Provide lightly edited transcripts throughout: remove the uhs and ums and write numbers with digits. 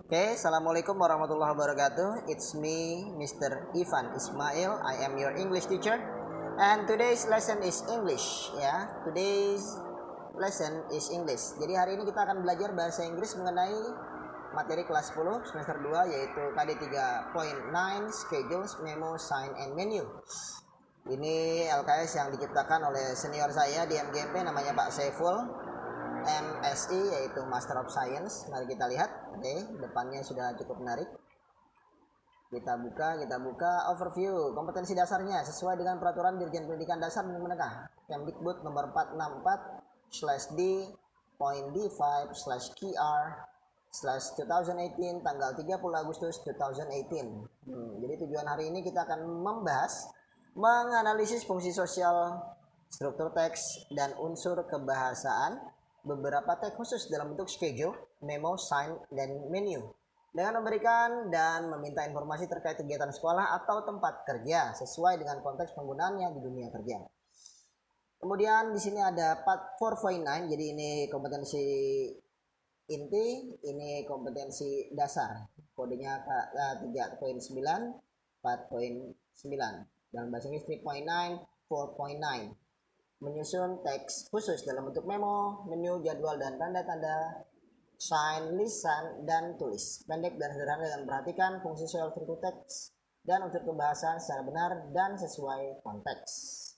Okay, Assalamualaikum warahmatullahi wabarakatuh. It's me, Mr. Ivan Ismail. I am your English teacher. And today's lesson is English. Ya, today's lesson is English. Jadi hari ini kita akan belajar bahasa Inggris mengenai materi kelas 10 semester 2 yaitu KD 3.9 Schedules, Memo, Sign, and Menu. Ini LKS yang diciptakan oleh senior saya di MGMP namanya Pak Saiful. MSI yaitu Master of Science. Mari kita lihat. Oke, depannya sudah cukup menarik. Kita buka overview kompetensi dasarnya sesuai dengan peraturan Dirjen Pendidikan Dasar dan Menengah Kemdikbud nomor 464/D5/KR/2018 tanggal 30 Agustus 2018. Jadi tujuan hari ini kita akan menganalisis fungsi sosial, struktur teks, dan unsur kebahasaan beberapa teks khusus dalam bentuk schedule, memo, sign, dan menu dengan memberikan dan meminta informasi terkait kegiatan sekolah atau tempat kerja sesuai dengan konteks penggunaannya di dunia kerja. Kemudian di sini ada part 4.9, jadi ini kompetensi inti, ini kompetensi dasar. Kodenya 3.9, 4.9. Dalam bahasa Inggris 3.9, 4.9. Menyusun teks khusus dalam bentuk memo, menu, jadwal, dan tanda-tanda, sign, lisan, dan tulis. Pendek dan sederhana dengan perhatikan fungsi sosial struktur teks dan unsur kebahasaan secara benar dan sesuai konteks.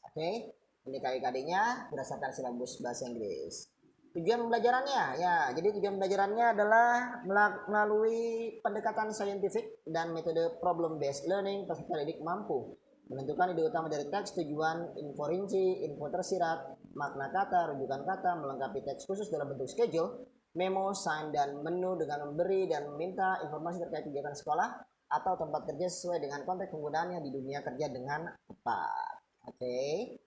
Oke, ini KIKD-nya berdasarkan silabus bahasa Inggris. Tujuan pembelajarannya, ya, jadi tujuan pembelajarannya adalah melalui pendekatan saintifik dan metode problem based learning, peserta didik mampu menentukan ide utama dari teks, tujuan, info rinci, info tersirat, makna kata, rujukan kata, melengkapi teks khusus dalam bentuk schedule, memo, sign, dan menu dengan memberi dan meminta informasi terkait kegiatan sekolah atau tempat kerja sesuai dengan konteks penggunaannya di dunia kerja dengan tepat. Oke,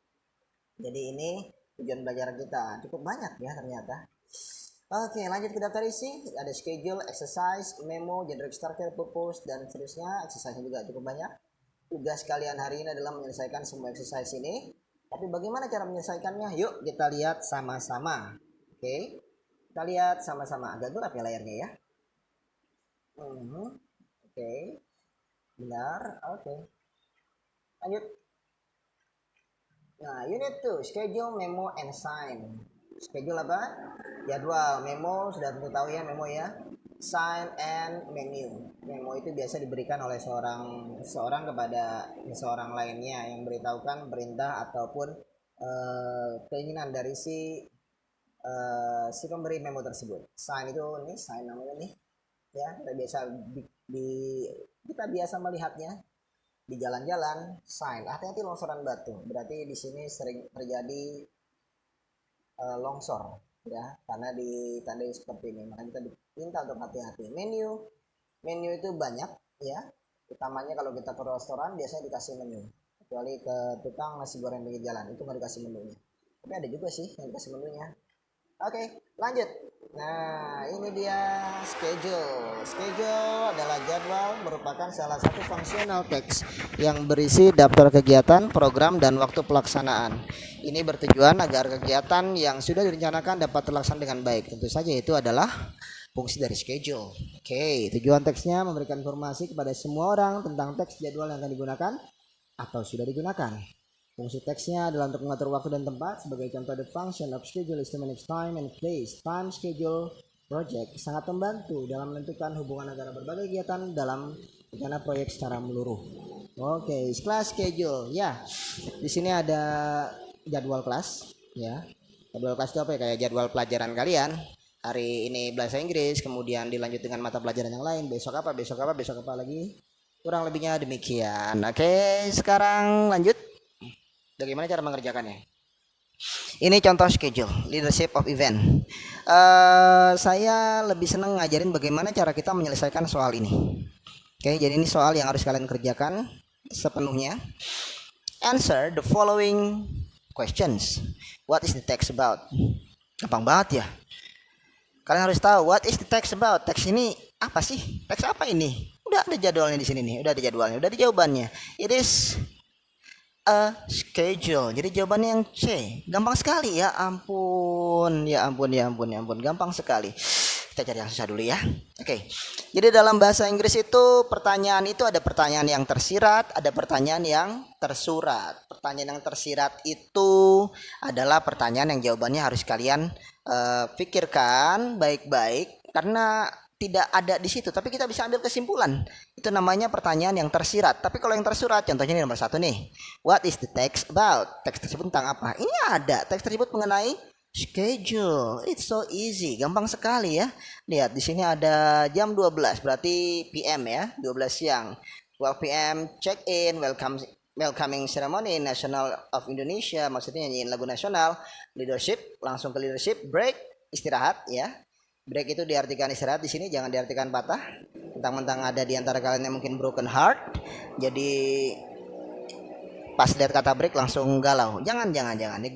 jadi ini tujuan belajar kita cukup banyak ya ternyata. Oke, lanjut ke daftar isi. Ada schedule, exercise, memo, generic structure, purpose, dan seterusnya. Exercise juga cukup banyak. Tugas kalian hari ini adalah menyelesaikan semua exercise ini. Tapi bagaimana cara menyelesaikannya? Yuk kita lihat sama-sama. Oke, kita lihat sama-sama. Agak gelap ya layarnya ya. Oke, benar. Oke, lanjut. Nah, unit 2, schedule, memo, and sign. Schedule apa? Jadwal. Memo sudah tentu tahu ya, memo ya. Sign and menu. Memo itu biasa diberikan oleh seorang kepada seorang lainnya yang memberitahukan perintah ataupun keinginan dari si pemberi memo tersebut. Sign itu nih, sign namanya nih. Ya, kita biasa melihatnya di jalan-jalan. Sign. Hati-hati longsoran batu. Berarti di sini sering terjadi longsor. Ya, karena ditandai seperti ini, maka kita diminta untuk hati-hati. Menu itu banyak ya, utamanya kalau kita ke restoran biasanya dikasih menu, kecuali ke tukang nasi goreng pinggir jalan itu nggak dikasih menunya, tapi ada juga sih yang dikasih menunya. Oke, lanjut. Nah, ini dia schedule. Schedule adalah jadwal, merupakan salah satu fungsional teks yang berisi daftar kegiatan, program, dan waktu pelaksanaan. Ini bertujuan agar kegiatan yang sudah direncanakan dapat terlaksana dengan baik. Tentu saja itu adalah fungsi dari schedule. Oke, tujuan teksnya memberikan informasi kepada semua orang tentang teks jadwal yang akan digunakan atau sudah digunakan. Fungsi teksnya adalah untuk mengatur waktu dan tempat. Sebagai contoh, the function of schedule is to manage time and place. Time schedule project sangat membantu dalam menentukan hubungan antara berbagai kegiatan dalam rencana proyek secara menyeluruh. Oke, class schedule. Ya, di sini ada jadwal kelas. Ya, jadwal kelas itu apa ya? Kayak jadwal pelajaran kalian. Hari ini bahasa Inggris, kemudian dilanjut dengan mata pelajaran yang lain. Besok apa lagi. Kurang lebihnya demikian. Oke, sekarang lanjut. Bagaimana cara mengerjakannya? Ini contoh schedule, leadership of event. Saya lebih senang ngajarin bagaimana cara kita menyelesaikan soal ini. Oke, jadi ini soal yang harus kalian kerjakan sepenuhnya. Answer the following questions. What is the text about? Gampang banget ya. Kalian harus tahu what is the text about. Teks ini apa sih? Teks apa ini? Udah ada jadwalnya di sini nih. Udah ada jadwalnya, udah ada jawabannya. It is a schedule. Jadi jawabannya yang C. Gampang sekali ya ampun. Gampang sekali. Kita cari yang susah dulu ya. Oke. Jadi dalam bahasa Inggris itu pertanyaan itu ada pertanyaan yang tersirat, ada pertanyaan yang tersurat. Pertanyaan yang tersirat itu adalah pertanyaan yang jawabannya harus kalian pikirkan baik-baik karena tidak ada di situ, tapi kita bisa ambil kesimpulan. Itu namanya pertanyaan yang tersirat. Tapi kalau yang tersurat, contohnya ini nomor 1 nih. What is the text about? Teks tersebut tentang apa? Ini ada teks tersebut mengenai schedule. It's so easy, gampang sekali ya. Lihat di sini ada jam 12, berarti PM ya, 12 siang. 12 PM check in, welcoming ceremony National of Indonesia, maksudnya nyanyiin lagu nasional. Leadership, langsung ke leadership. Break, istirahat ya. Break itu diartikan istirahat di sini, jangan diartikan patah. Mentang-mentang ada di antara kalian yang mungkin broken heart, jadi pas lihat kata break langsung galau. Jangan.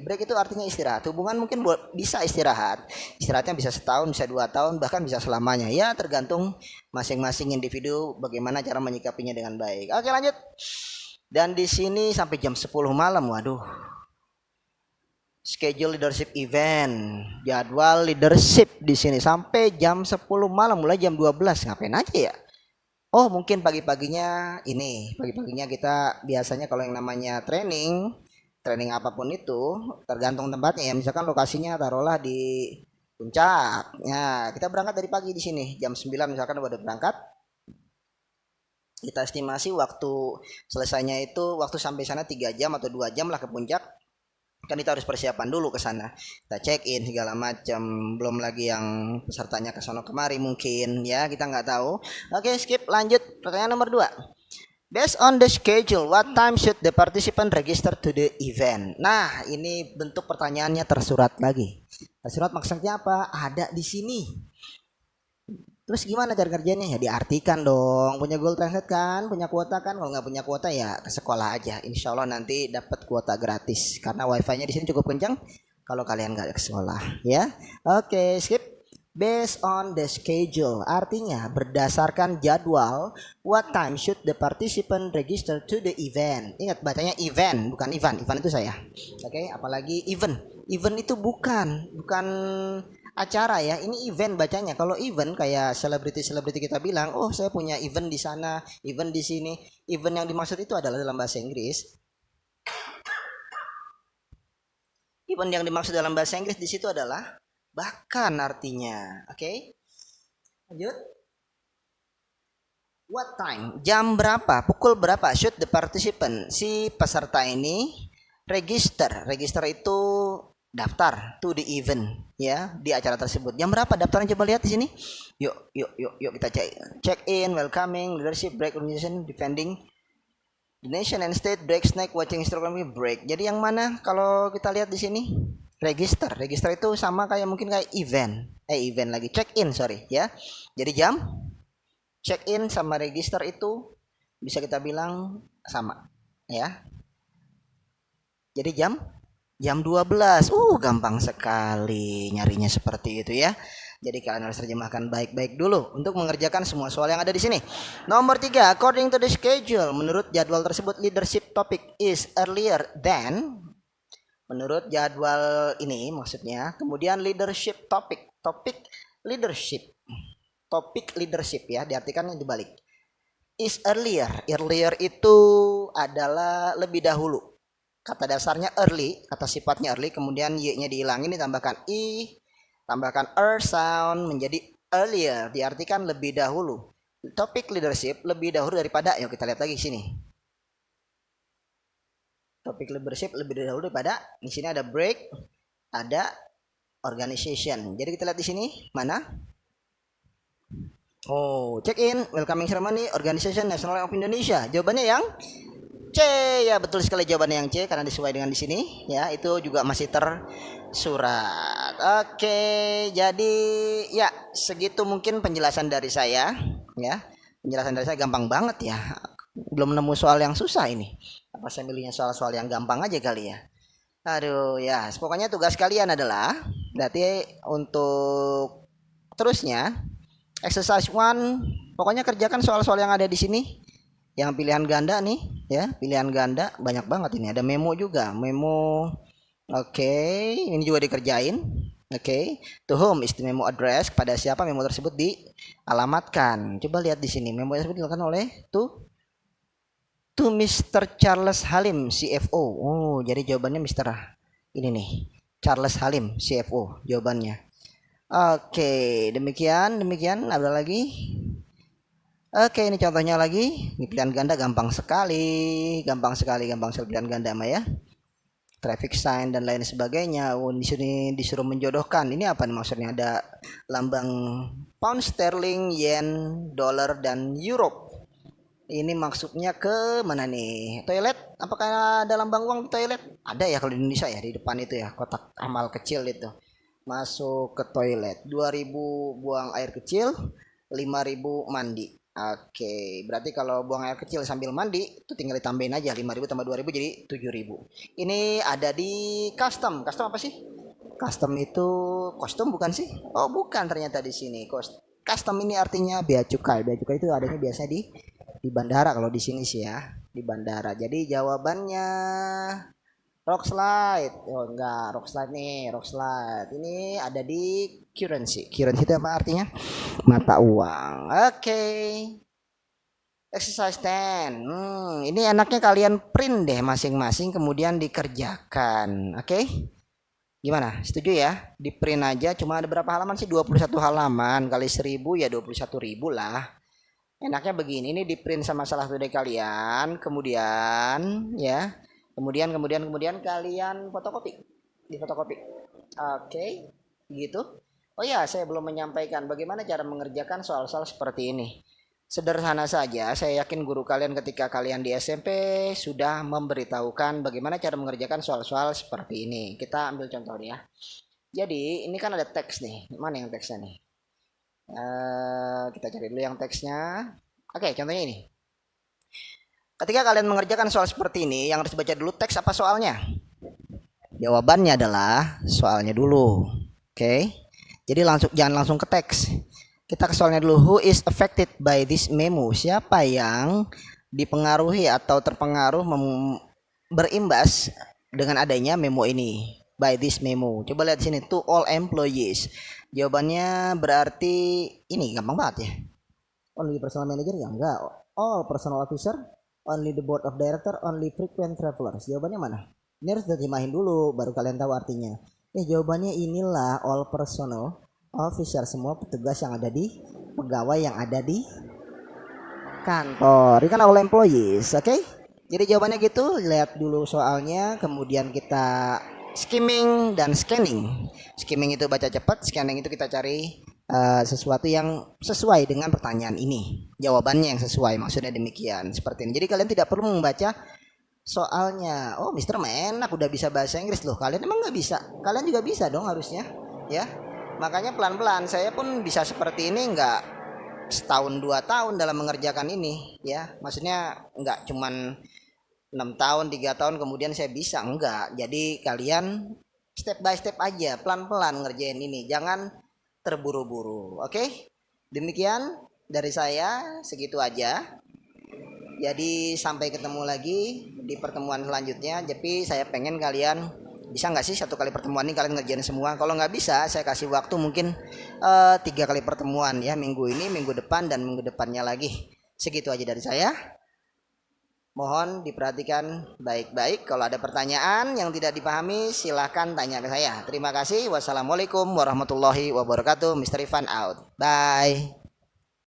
Break itu artinya istirahat. Hubungan mungkin bisa istirahat. Istirahatnya bisa setahun, bisa 2 tahun, bahkan bisa selamanya. Ya tergantung masing-masing individu bagaimana cara menyikapinya dengan baik. Oke, lanjut. Dan di sini sampai jam 10 malam. Waduh. Schedule leadership event, jadwal leadership di sini sampai jam 10 malam, mulai jam 12. Ngapain aja ya? Oh, mungkin pagi-paginya kita biasanya kalau yang namanya training apapun itu tergantung tempatnya ya. Misalkan lokasinya taruhlah di puncak. Ya, kita berangkat dari pagi di sini jam 9 misalkan udah berangkat. Kita estimasi waktu selesainya itu waktu sampai sana 3 jam atau 2 jam lah ke puncak. Kan kita harus persiapan dulu ke sana, kita check in segala macam, belum lagi yang pesertanya ke sono kemari mungkin ya, kita nggak tahu. Oke, skip, lanjut. Pertanyaan nomor 2. Based on the schedule, what time should the participant register to the event? Nah, ini bentuk pertanyaannya tersurat lagi. Tersurat maksudnya apa? Ada di sini. Terus gimana cara kerjanya? Ya diartikan dong. Punya Google Translate kan? Punya kuota kan? Kalau nggak punya kuota ya ke sekolah aja. Insya Allah nanti dapat kuota gratis. Karena wifi-nya di sini cukup kencang. Kalau kalian nggak ke sekolah, ya. Oke, skip. Based on the schedule, artinya berdasarkan jadwal. What time should the participant register to the event? Ingat bacanya event, bukan Ivan. Ivan itu saya. Oke, apalagi event. Event itu bukan acara ya, ini event bacanya. Kalau event kayak selebriti kita bilang, oh saya punya event di sana, event di sini. Event yang dimaksud itu adalah dalam bahasa Inggris. Event yang dimaksud dalam bahasa Inggris di situ adalah bahkan artinya. Oke. Lanjut. What time? Jam berapa? Pukul berapa? Should the participant, si peserta ini register. Register itu daftar to the event ya, di acara tersebut. Jam berapa daftarnya, coba lihat di sini. Yuk kita check in, welcoming, leadership, break, organization, defending the nation and state, break, snack, watching instruction, break. Jadi yang mana kalau kita lihat di sini? Register itu sama kayak mungkin kayak event lagi, check in ya. Jadi jam check in sama register itu bisa kita bilang sama ya. Jadi jam 12. Gampang sekali nyarinya seperti itu ya. Jadi kalian harus terjemahkan baik-baik dulu untuk mengerjakan semua soal yang ada di sini. Nomor 3, according to the schedule, menurut jadwal tersebut leadership topic is earlier than. Menurut jadwal ini maksudnya. Kemudian leadership topik leadership ya, diartikan yang dibalik. Is earlier itu adalah lebih dahulu. Kata dasarnya early, kata sifatnya early, kemudian y-nya dihilangin, ditambahkan i, tambahkan sound menjadi earlier, diartikan lebih dahulu. Topik leadership lebih dahulu daripada, yuk kita lihat lagi sini. Topik leadership lebih dahulu daripada, di sini ada break, ada organization. Jadi kita lihat di sini mana? Oh, check in, welcoming ceremony, organization National of Indonesia. Jawabannya yang C, ya betul sekali jawabannya yang C karena sesuai dengan di sini ya, itu juga masih tersurat. Oke, jadi ya segitu mungkin penjelasan dari saya ya. Penjelasan dari saya gampang banget ya. Belum nemu soal yang susah ini. Apa saya milihnya soal-soal yang gampang aja kali ya. Aduh ya, pokoknya tugas kalian adalah berarti untuk terusnya exercise 1, pokoknya kerjakan soal-soal yang ada di sini. Yang pilihan ganda nih ya, pilihan ganda banyak banget ini, ada memo juga, memo. Oke, ini juga dikerjain. Oke, to whom is the memo address? Pada siapa memo tersebut dialamatkan? Coba lihat di sini, memo tersebut dilakukan oleh to Mr. Charles Halim, CFO. Oh, jadi jawabannya Mr. ini nih, Charles Halim, CFO jawabannya. Oke, demikian. Ada lagi? Oke, ini contohnya lagi. Ini pilihan ganda gampang sekali pilihan ganda mah ya. Traffic sign dan lain sebagainya. Oh, di sini disuruh menjodohkan. Ini apa nih maksudnya? Ada lambang pound sterling, yen, dolar dan euro. Ini maksudnya ke mana nih? Toilet? Apakah ada lambang uang di toilet? Ada ya kalau di Indonesia ya, di depan itu ya, kotak amal kecil itu. Masuk ke toilet. 2000 buang air kecil, 5000 mandi. Oke, berarti kalau buang air kecil sambil mandi itu tinggal ditambahin aja 5.000 tambah 2.000 jadi 7.000. Ini ada di custom. Custom apa sih? Custom itu kostum bukan sih? Oh, bukan ternyata di sini. Custom ini artinya bea cukai. Bea cukai itu adanya biasanya di bandara kalau di sini sih ya, di bandara. Jadi jawabannya rock slide. Oh enggak, rock slide nih, rock slide. Ini ada di currency. Currency itu apa artinya? Mata uang. Oke. Exercise 10. Ini enaknya kalian print deh masing-masing kemudian dikerjakan. Oke? Gimana? Setuju ya? Di print aja cuma ada berapa halaman sih? 21 halaman kali 1000 ya 21.000 lah. Enaknya begini, ini di print sama salah satu dari kalian, kemudian ya. Kemudian kalian fotokopi. Di fotokopi. Oke, gitu. Oh ya, saya belum menyampaikan bagaimana cara mengerjakan soal-soal seperti ini. Sederhana saja, saya yakin guru kalian ketika kalian di SMP sudah memberitahukan bagaimana cara mengerjakan soal-soal seperti ini. Kita ambil contoh ya. Jadi, ini kan ada teks nih. Mana yang teksnya nih? Kita cari dulu yang teksnya. Oke, contohnya ini. Ketika kalian mengerjakan soal seperti ini, yang harus dibaca dulu teks apa soalnya? Jawabannya adalah soalnya dulu. Oke. Jadi jangan langsung ke teks. Kita ke soalnya dulu. Who is affected by this memo? Siapa yang dipengaruhi atau terpengaruh berimbas dengan adanya memo ini? By this memo. Coba lihat sini, to all employees. Jawabannya berarti ini gampang banget ya. Only personal manager ya enggak. All personal officer, only the board of director, only frequent travelers. Jawabannya mana? Ini harus diterjemahin dulu baru kalian tahu artinya. Jawabannya inilah all personal officer, semua petugas yang ada di pegawai yang ada di kantor. Ini kan all employees, oke? Jadi jawabannya gitu. Lihat dulu soalnya, kemudian kita skimming dan scanning. Skimming itu baca cepat, scanning itu kita cari sesuatu yang sesuai dengan pertanyaan ini. Jawabannya yang sesuai, maksudnya demikian. Seperti ini. Jadi kalian tidak perlu membaca soalnya. Oh, Mister enak udah bisa bahasa Inggris loh. Kalian emang nggak bisa? Kalian juga bisa dong harusnya, ya. Makanya pelan-pelan. Saya pun bisa seperti ini nggak setahun 2 tahun dalam mengerjakan ini, ya. Maksudnya nggak cuman 6 tahun 3 tahun kemudian saya bisa, enggak. Jadi kalian step by step aja, pelan-pelan ngerjain ini, jangan terburu-buru. Oke? Demikian dari saya, segitu aja. Jadi sampai ketemu lagi di pertemuan selanjutnya. Tapi saya pengen kalian bisa nggak sih 1 kali pertemuan ini kalian ngerjain semua. Kalau nggak bisa, saya kasih waktu mungkin 3 kali pertemuan ya, minggu ini, minggu depan dan minggu depannya lagi. Segitu aja dari saya. Mohon diperhatikan baik-baik. Kalau ada pertanyaan yang tidak dipahami, silahkan tanya ke saya. Terima kasih. Wassalamualaikum warahmatullahi wabarakatuh. Mr. Ivan out. Bye.